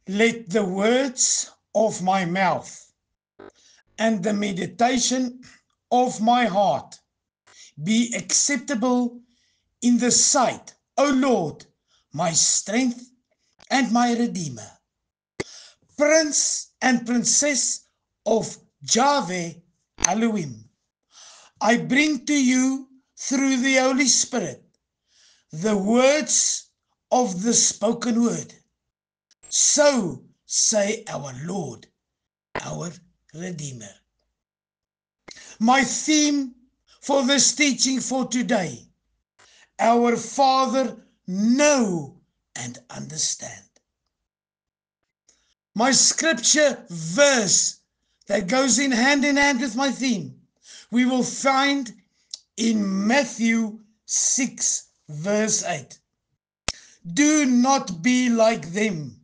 Let the words of my mouth and the meditation of my heart be acceptable in the sight, O Lord, my strength and my Redeemer. Prince and Princess of Yahweh Elohim, I bring to you through the Holy Spirit the words of the spoken word. So say our Lord, our Redeemer. My theme for this teaching for today: our Father, know and understand. My scripture verse that goes in hand with my theme, we will find in Matthew 6 verse 8. Do not be like them,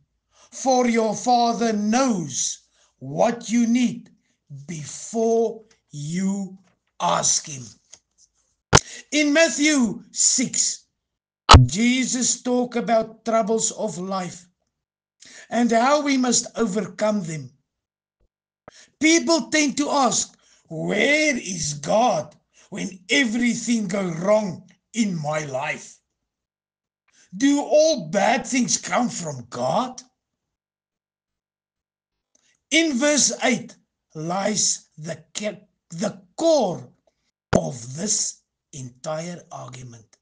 for your Father knows what you need before you ask him. In Matthew 6, Jesus talked about troubles of life and how we must overcome them. People tend to ask, where is God when everything goes wrong in my life? Do all bad things come from God? In verse 8 lies the core of this entire argument.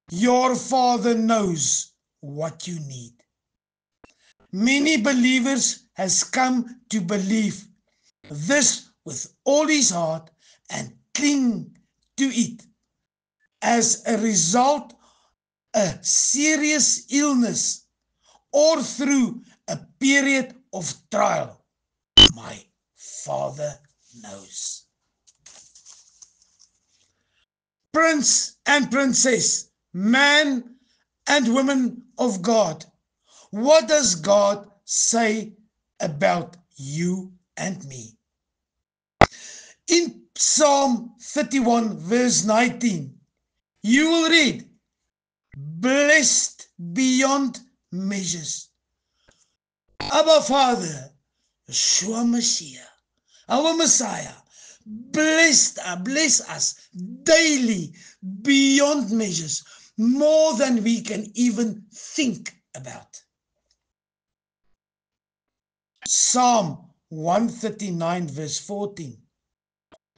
Your Father knows what you need. Many believers has come to believe this with all his heart and cling to it. As a result, a serious illness or through a period of trial, my Father knows. Prince and princess, man and woman of God, what does God say about you and me? In Psalm 31 verse 19, you will read, blessed beyond measures. Abba Father, Yeshua Mashiach, our Messiah, bless us daily beyond measures, more than we can even think about. Psalm 139 verse 14.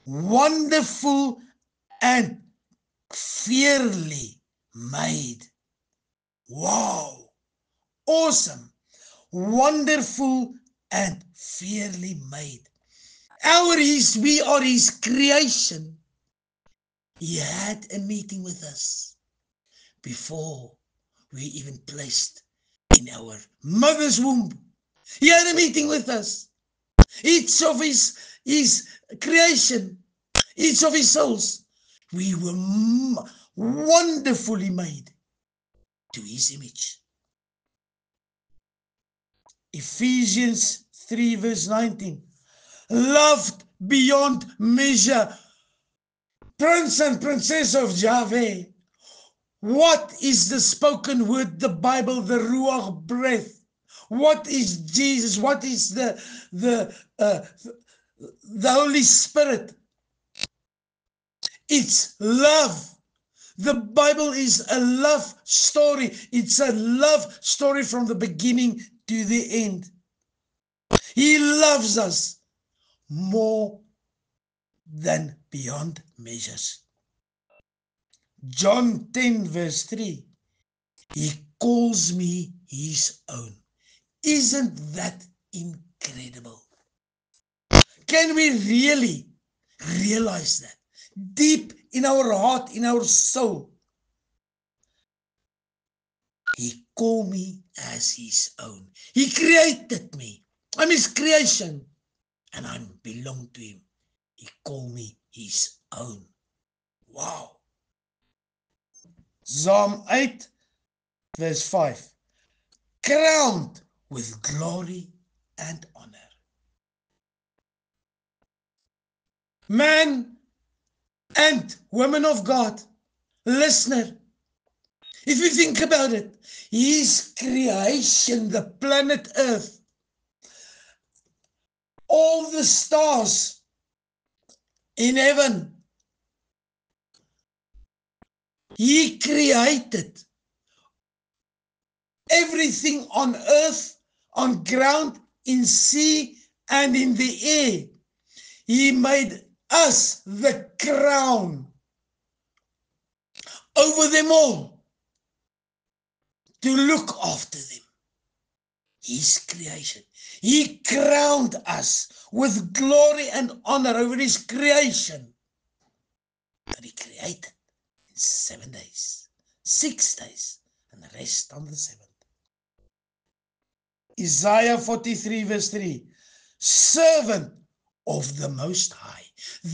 Wonderful and fearfully made. Wow. Awesome. Wonderful and fearfully made. We are his creation. He had a meeting with us before we even placed in our mother's womb. He had a meeting with us. Each of his creation, each of his souls, we were wonderfully made to his image. Ephesians 3 verse 19. Loved beyond measure, Prince and Princess of Yahweh. What is the spoken word, the Bible, the Ruach breath? What is Jesus? What is the Holy Spirit? It's love. The Bible is a love story. It's a love story from the beginning to the end. He loves us more than beyond measures. John 10 verse 3. He calls me his own. Isn't that incredible? Can we really realize that deep in our heart, in our soul? He called me as his own. He created me. I'm his creation and I belong to him. He called me his own. Wow. Psalm 8 verse 5. Crowned with glory and honor. Man and woman of God, listener, If you think about it, his creation, the planet Earth, all the stars in heaven, he created everything on earth, on ground, in sea, and in the air. He made us the crown over them all, to look after them. His creation. He crowned us with glory and honor over his creation that he created in 7 days, 6 days, and the rest on the seventh. Isaiah 43 verse 3, servant of the Most High.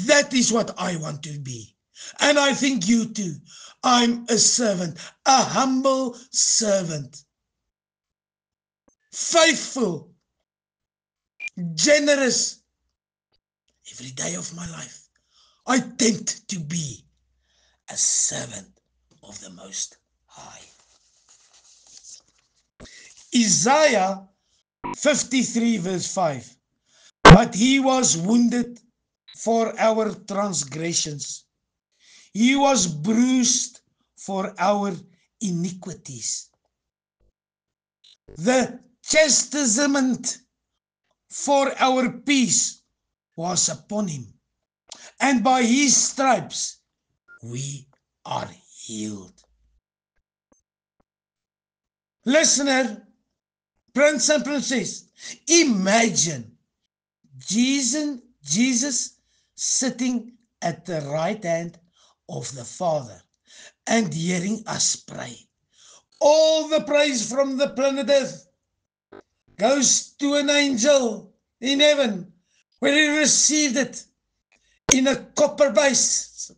That is what I want to be. And I think you too. I'm a servant, a humble servant. Faithful, generous. Every day of my life, I tend to be a servant of the Most High. Isaiah 53 verse 5. But he was wounded for our transgressions. He was bruised for our iniquities. The chastisement for our peace was upon him, and by his stripes we are healed. Listener, Prince and Princess, imagine Jesus sitting at the right hand of the Father and hearing us pray. All the praise from the planet Earth goes to an angel in heaven, where he received it in a copper base,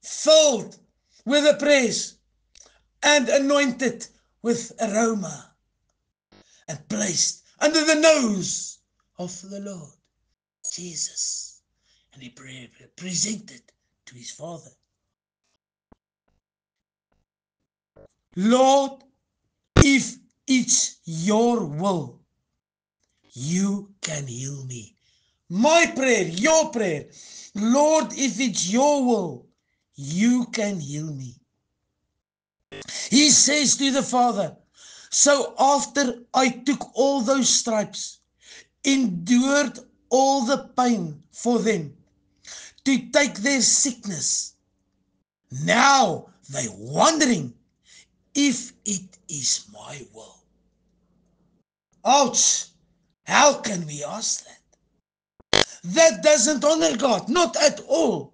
filled with the praise and anointed with aroma, and placed under the nose of the Lord Jesus, and he presented to his Father. Lord, if it's your will, you can heal me. My prayer, your prayer, Lord, if it's your will, you can heal me. He says to the Father, so after I took all those stripes, endured all the pain for them, to take their sickness, now they're wondering if it is my will. Ouch! How can we ask that? That doesn't honor God, not at all.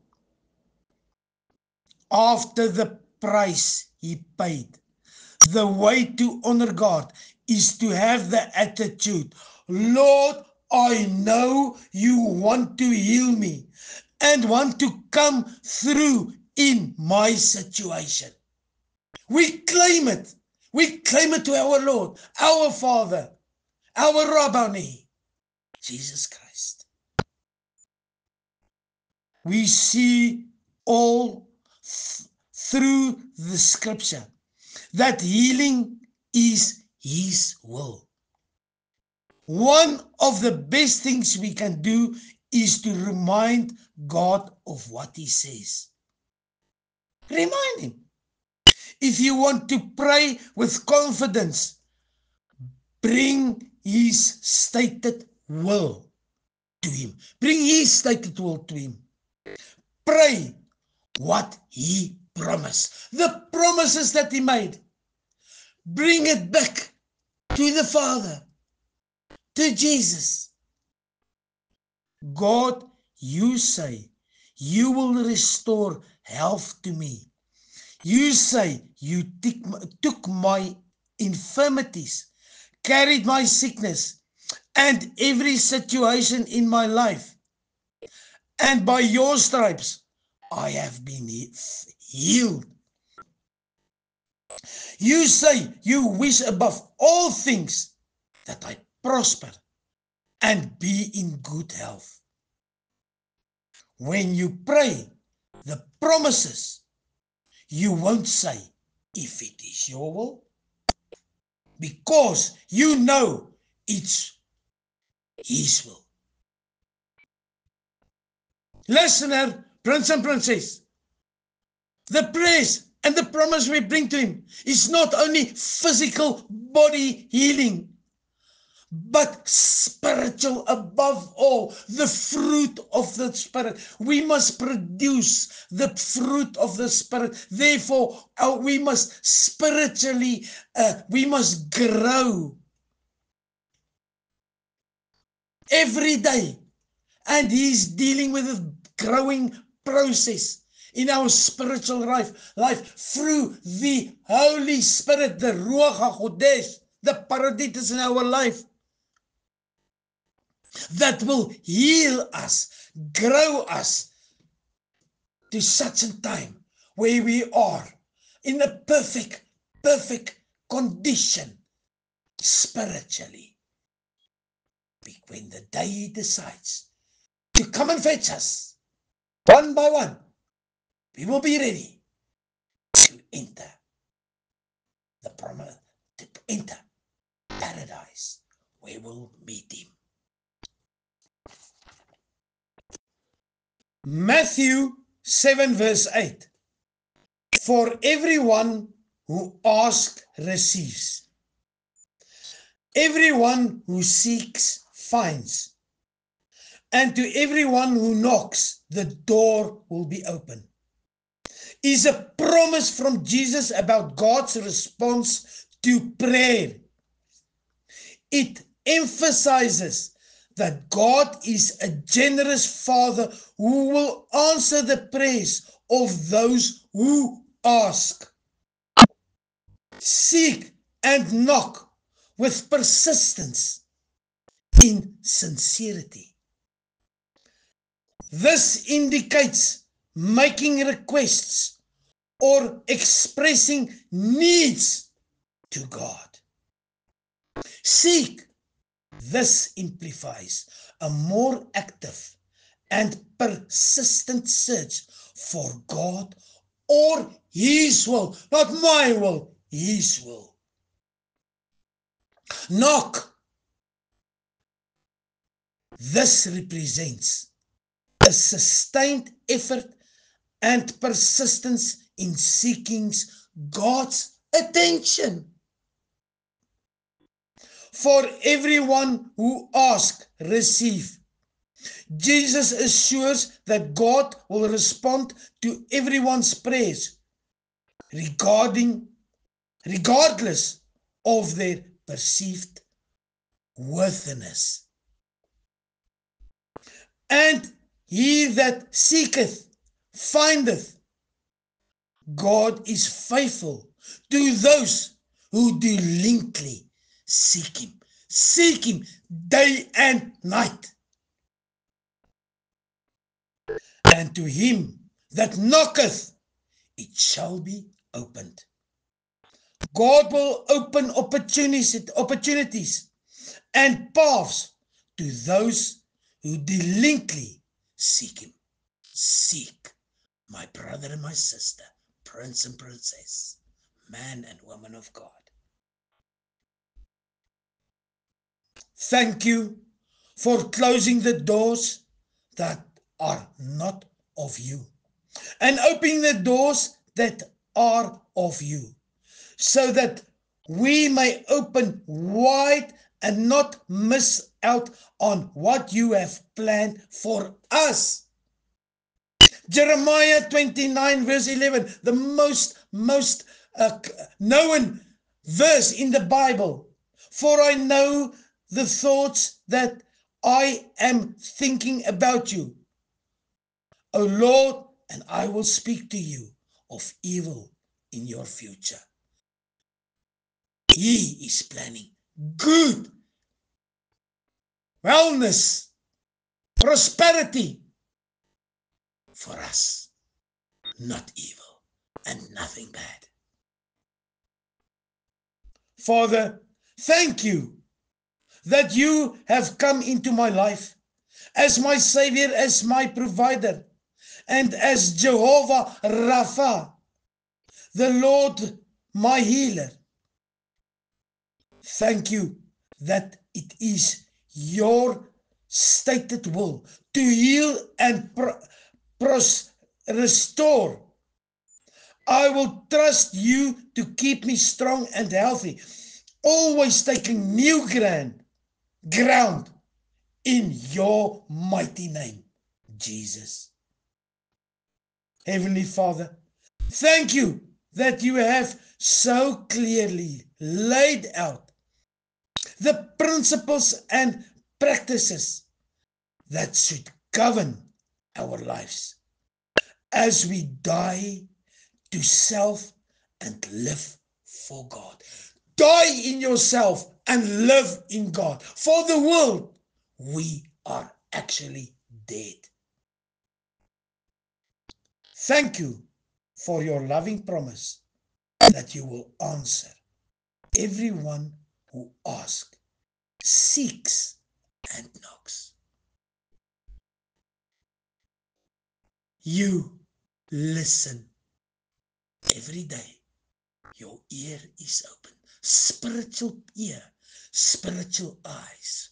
After the price he paid, the way to honor God is to have the attitude, Lord, I know you want to heal me and want to come through in my situation. We claim it. We claim it to our Lord, our Father, our Rabboni, Jesus Christ. We see all through the scripture that healing is his will. One of the best things we can do is to remind God of what he says. Remind him. If you want to pray with confidence, bring his stated will to him. Bring his stated will to him. Pray what he promised. The promises that he made. Bring it back to the Father, to Jesus. God, you say you will restore health to me. You say you took my infirmities, carried my sickness and every situation in my life. And by your stripes, I have been healed. You say you wish above all things that I prosper and be in good health. When you pray the promises, you won't say, if it is your will, because you know it's His will. Listener, prince and princess, the praise and the promise we bring to Him is not only physical body healing, but spiritual above all, the fruit of the Spirit. We must produce the fruit of the Spirit. Therefore, we must spiritually, we must grow every day. And He's dealing with a growing process in our spiritual life through the Holy Spirit, the Ruach HaKodesh, the Paradiddus in our life, that will heal us, grow us to such a time where we are in a perfect condition spiritually. When the day He decides to come and fetch us, one by one, we will be ready to enter the promise, to enter paradise, where we'll meet Him. Matthew 7 verse 8. For everyone who asks receives. Everyone who seeks finds. And to everyone who knocks, the door will be open. Is a promise from Jesus about God's response to prayer. It emphasizes that God is a generous Father who will answer the prayers of those who ask. Seek and knock with persistence in sincerity. This indicates making requests or expressing needs to God. Seek. This implies a more active and persistent search for God or His will, not my will, His will. Knock. This represents a sustained effort and persistence in seeking God's attention. For everyone who asks, receive. Jesus assures that God will respond to everyone's prayers, regardless of their perceived worthiness. And he that seeketh, findeth. God is faithful to those who diligently seek Him. Seek Him day and night. And to him that knocketh, it shall be opened. God will open opportunities and paths to those who diligently seek Him. Seek, my brother and my sister, prince and princess, man and woman of God. Thank you for closing the doors that are not of you and opening the doors that are of you, so that we may open wide and not miss out on what you have planned for us. Jeremiah 29 verse 11, the most known verse in the Bible. For I know the thoughts that I am thinking about you, O Lord, and I will speak to you of evil in your future. He is planning good, wellness, prosperity for us, not evil and nothing bad. Father, thank you that you have come into my life as my Savior, as my provider, and as Jehovah Rapha, the Lord my healer. Thank you that it is your stated will to heal and restore. I will trust you to keep me strong and healthy, always taking new ground in your mighty name, Jesus. Heavenly Father, thank you that you have so clearly laid out the principles and practices that should govern our lives as we die to self and live for God. Die in yourself and live in God. For the world, we are actually dead. Thank you for your loving promise that you will answer everyone who asks, seeks, and knocks. You listen every day. Your ear is open. Spiritual ear, spiritual eyes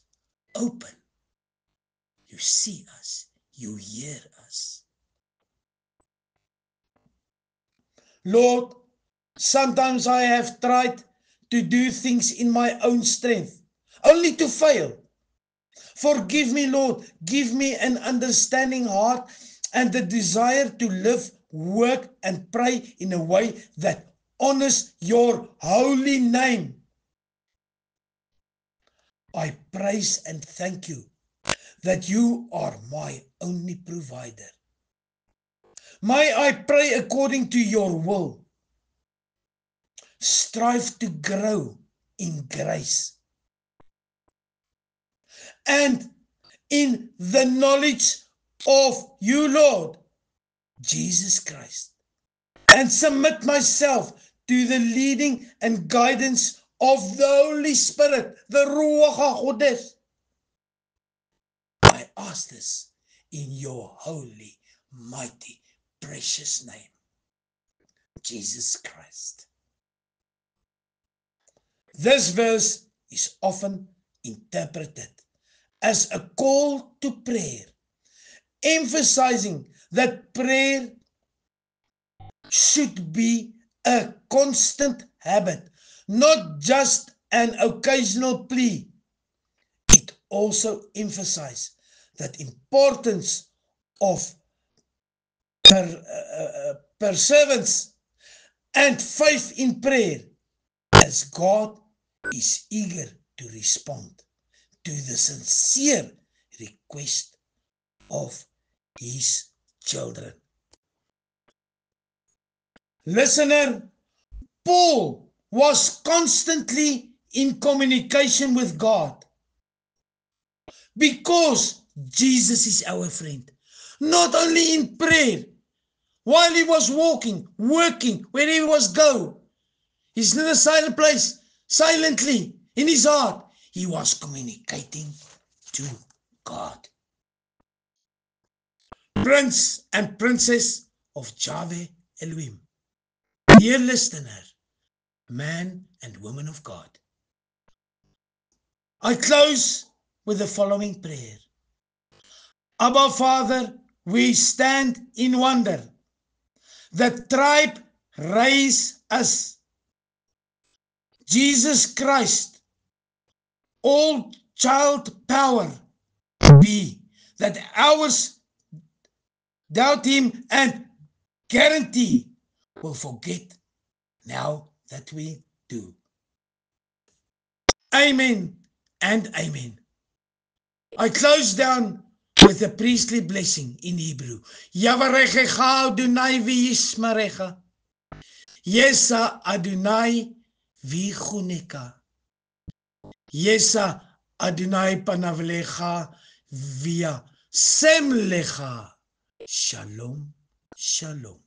open. You see us. You hear us. Lord, sometimes I have tried to do things in my own strength, only to fail. Forgive me, Lord. Give me an understanding heart and the desire to live, work, and pray in a way that honors your holy name. I praise and thank you that you are my only provider. May I pray according to your will. Strive to grow in grace and in the knowledge of you, Lord Jesus Christ, and submit myself to the leading and guidance of the Holy Spirit, the Ruach HaKodesh. I ask this in your holy, mighty, precious name, Jesus Christ. This verse is often interpreted as a call to prayer, emphasizing that prayer should be a constant habit, not just an occasional plea. It also emphasizes the importance of perseverance and faith in prayer, as God is eager to respond to the sincere request of his children. Listener, Paul was constantly in communication with God because Jesus is our friend. Not only in prayer, while he was walking, working, where he was go, he's in a silent place, silently in his heart, he was communicating to God. Prince and Princess of Yahweh Elohim, dear listener, man and woman of God, I close with the following prayer. Abba Father, we stand in wonder. The tribe raise us. Jesus Christ, all child power be that ours doubt him and guarantee will forget now that we do. Amen and amen. I close down with a priestly blessing in Hebrew. Yavarechecha Adonai v'yishmarecha. Yesa Adonai v'chuneka. Yesa Adonai panav lecha v'yasem lecha. Shalom, shalom.